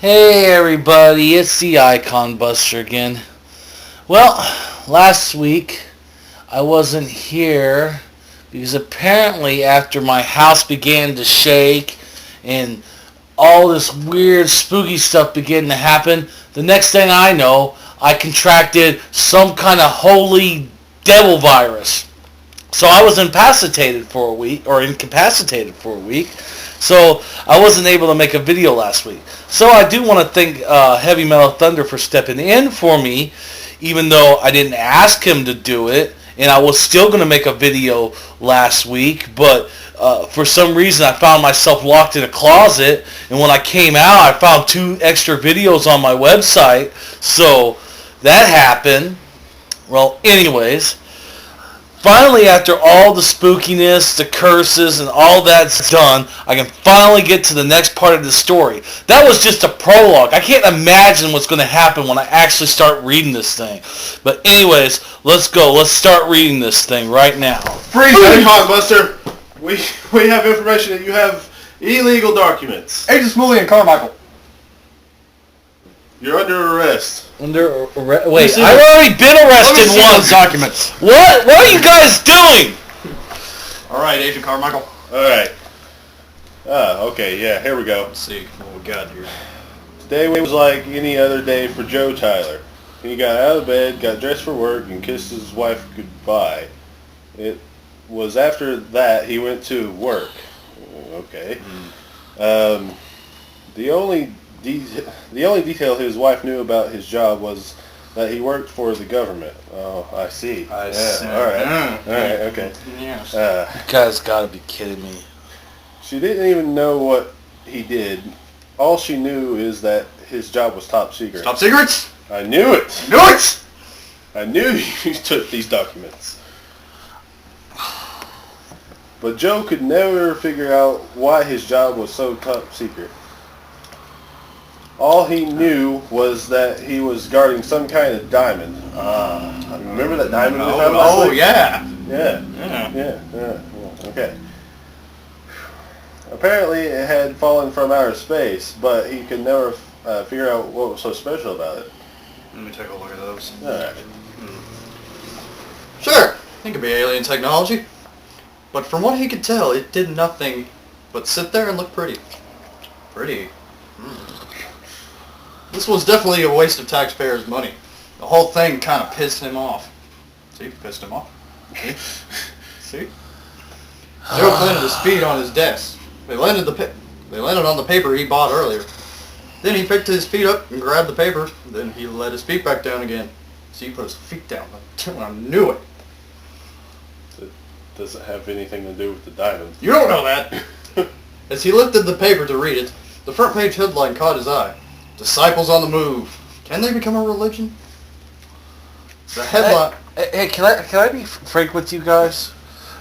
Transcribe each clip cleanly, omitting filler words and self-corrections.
Hey everybody, it's the Iconbuster again. Well, last week I wasn't here because apparently after my house began to shake and all this weird spooky stuff began to happen, the next thing I know, I contracted some kind of holy devil virus. So I was incapacitated for a week. So I wasn't able to make a video last week. So I do want to thank Heavy Metal Thunder for stepping in for me, even though I didn't ask him to do it. And I was still going to make a video last week, but for some reason I found myself locked in a closet. And when I came out, I found 2 extra videos on my website. So that happened. Well, anyways. Finally, after all the spookiness, the curses, and all that's done, I can finally get to the next part of the story. That was just a prologue. I can't imagine what's going to happen when I actually start reading this thing. But anyways, let's go. Let's start reading this thing right now. Freeze, Iconbuster! We have information that you have illegal documents. Agent Smully and Carmichael. You're under arrest. Wait, I've already been arrested once. Documents. What are you guys doing? All right, Agent Carmichael. Alright. Okay, yeah, here we go. Let's see what we got here. Today was like any other day for Joe Tyler. He got out of bed, got dressed for work, and kissed his wife goodbye. It was after that he went to work. Okay. The only detail his wife knew about his job was that he worked for the government. Oh, I see. I see. All right, okay. Yes. You guys gotta be kidding me. She didn't even know what he did. All she knew is that his job was top secret. Top secrets? I knew it. Knew it! I knew you took these documents. But Joe could never figure out why his job was so top secret. All he knew was that he was guarding some kind of diamond. Remember that diamond we found last week? Yeah. Okay. Apparently it had fallen from outer space, but he could never figure out what was so special about it. Let me take a look at those. Alright. Sure, it could be alien technology. But from what he could tell, it did nothing but sit there and look pretty. Pretty. This was definitely a waste of taxpayers' money. The whole thing kind of pissed him off. See? Pissed him off. See? Joe planted his feet on his desk. They landed on the paper he bought earlier. Then he picked his feet up and grabbed the paper. Then he let his feet back down again. See, he put his feet down. I knew it. It doesn't have anything to do with the diamond. You don't know that. As he lifted the paper to read it, the front page headline caught his eye. Disciples on the move. Can they become a religion? The headline... Hey, can I be frank with you guys?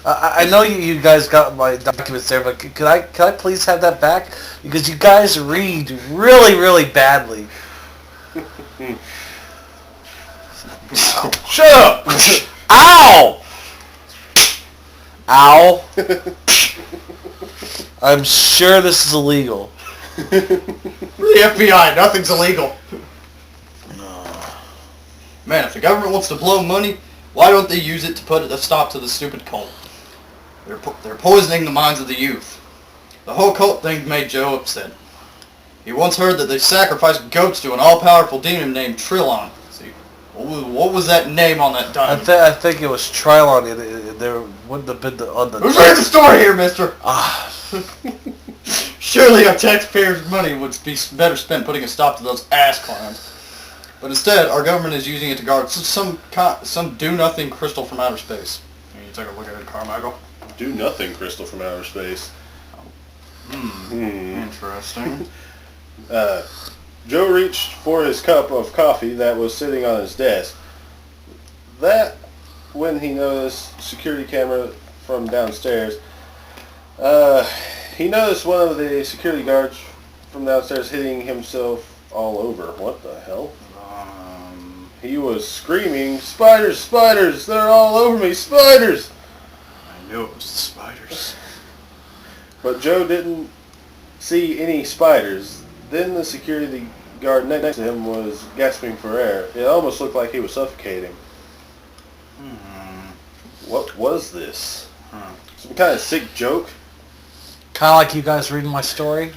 I know you guys got my documents there, but can I please have that back? Because you guys read really, really badly. Shut up! Ow! Ow! I'm sure this is illegal. The FBI, nothing's illegal. Man, if the government wants to blow money, why don't they use it to put a stop to the stupid cult? They're poisoning the minds of the youth. The whole cult thing made Joe upset. He once heard that they sacrificed goats to an all-powerful demon named Trillon. See, what was that name on that diamond? I think it was Trilon. There wouldn't have been on the... Who's reading the story here, mister? Ah. Surely our taxpayers' money would be better spent putting a stop to those ass clowns. But instead, our government is using it to guard some do-nothing crystal from outer space. Can you take a look at it, Carmichael? Do-nothing crystal from outer space. Interesting. Joe reached for his cup of coffee that was sitting on his desk. That when he noticed security camera from downstairs. He noticed one of the security guards from downstairs hitting himself all over. What the hell? He was screaming, "Spiders, spiders! They're all over me, spiders!" I knew it was the spiders. But Joe didn't see any spiders. Then the security guard next to him was gasping for air. It almost looked like he was suffocating. What was this? Some kind of sick joke? Kind of like you guys reading my story.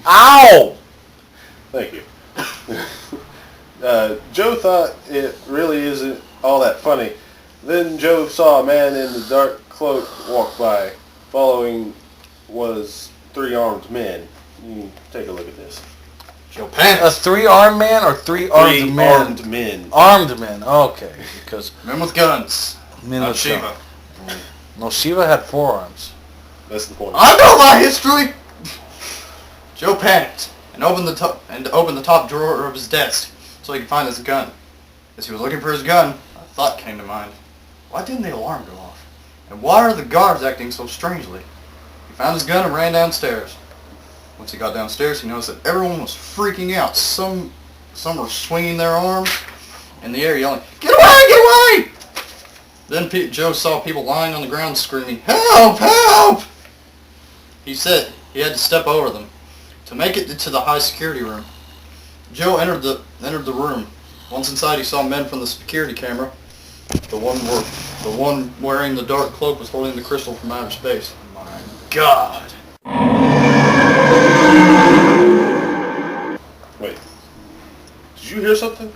Ow! Thank you. Joe thought it really isn't all that funny. Then Joe saw a man in the dark cloak walk by. Following was 3 armed men. You take a look at this. Joe panics. A 3-armed man or 3 armed 3 men? armed men. Armed men. Okay, because Men with guns. men Not with Shiva. guns. No, Shiva had 4 arms. That's the point. I know my history! Joe panicked and opened the top drawer of his desk so he could find his gun. As he was looking for his gun, a thought came to mind. Why didn't the alarm go off? And why are the guards acting so strangely? He found his gun and ran downstairs. Once he got downstairs, he noticed that everyone was freaking out. Some were swinging their arms in the air, yelling, "Get away! Get away!" Then Joe saw people lying on the ground screaming, "Help! Help!" He said he had to step over them to make it to the high security room. Joe entered the room. Once inside, he saw men from the security camera. The one wearing the dark cloak was holding the crystal from outer space. My God! Wait. Did you hear something?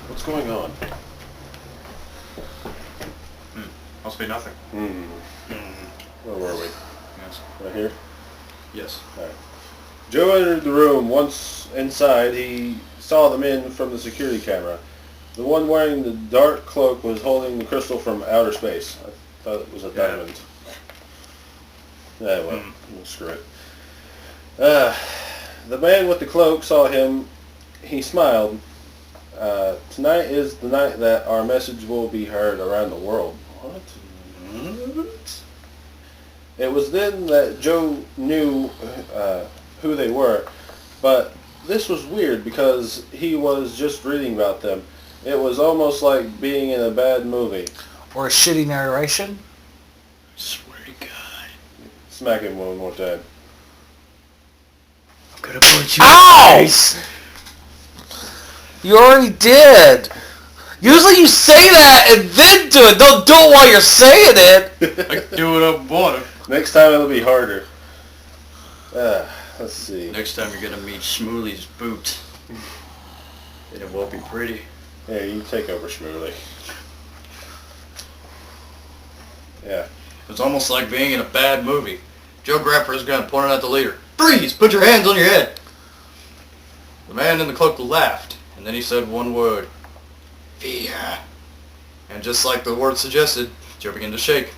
What's going on? Must be nothing. Where were we? Yes. Right here? Yes. Alright. Joe entered the room. Once inside, he saw the men from the security camera. The one wearing the dark cloak was holding the crystal from outer space. I thought it was a diamond. Yeah, well, screw it. The man with the cloak saw him. He smiled. Tonight is the night that our message will be heard around the world. What? It was then that Joe knew who they were, but this was weird because he was just reading about them. It was almost like being in a bad movie. Or a shitty narration. Swear to God. Smack him one more time. I'm gonna punch you. Ow! You already did. Usually you say that and then do it. Don't do it while you're saying it. I can do it up water. Next time it'll be harder. Let's see. Next time you're gonna meet Shmuley's boot. And it won't be pretty. Yeah, you take over, Shmuley. Yeah. It's almost like being in a bad movie. Joe grabbed for his gun, pointed at the leader. "Freeze! Put your hands on your head!" The man in the cloak laughed, and then he said one word. "Fear." And just like the word suggested, Joe began to shake.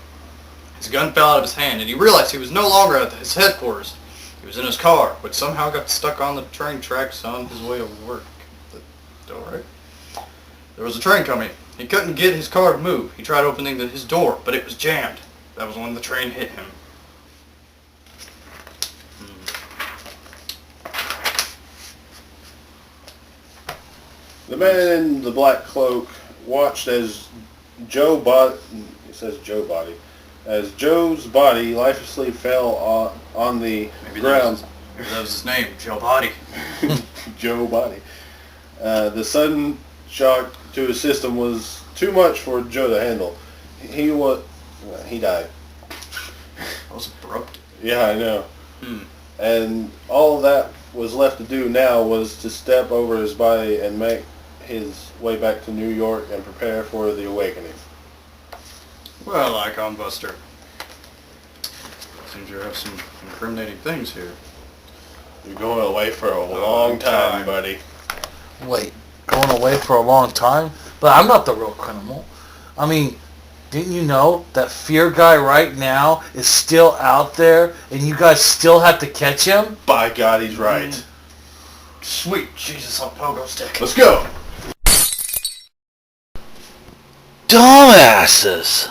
His gun fell out of his hand, and he realized he was no longer at his headquarters. He was in his car, which somehow got stuck on the train tracks on his way to work. Alright. There was a train coming. He couldn't get his car to move. He tried opening his door, but it was jammed. That was when the train hit him. The man in the black cloak watched as Joe body, it says Joe body, as Joe's body lifelessly fell on the ground. Maybe that was his name, Joe Body. Joe body. The sudden shock to his system was too much for Joe to handle. He died. That was abrupt. Yeah, I know. And all that was left to do now was to step over his body and make his way back to New York and prepare for the awakening. Well, Iconbuster. Seems you have some incriminating things here. You're going away for a long time, buddy. Wait, going away for a long time? But I'm not the real criminal. I mean, didn't you know that Fear Guy right now is still out there and you guys still have to catch him? By God, he's right. Sweet Jesus on pogo stick. Let's go. Dumbasses!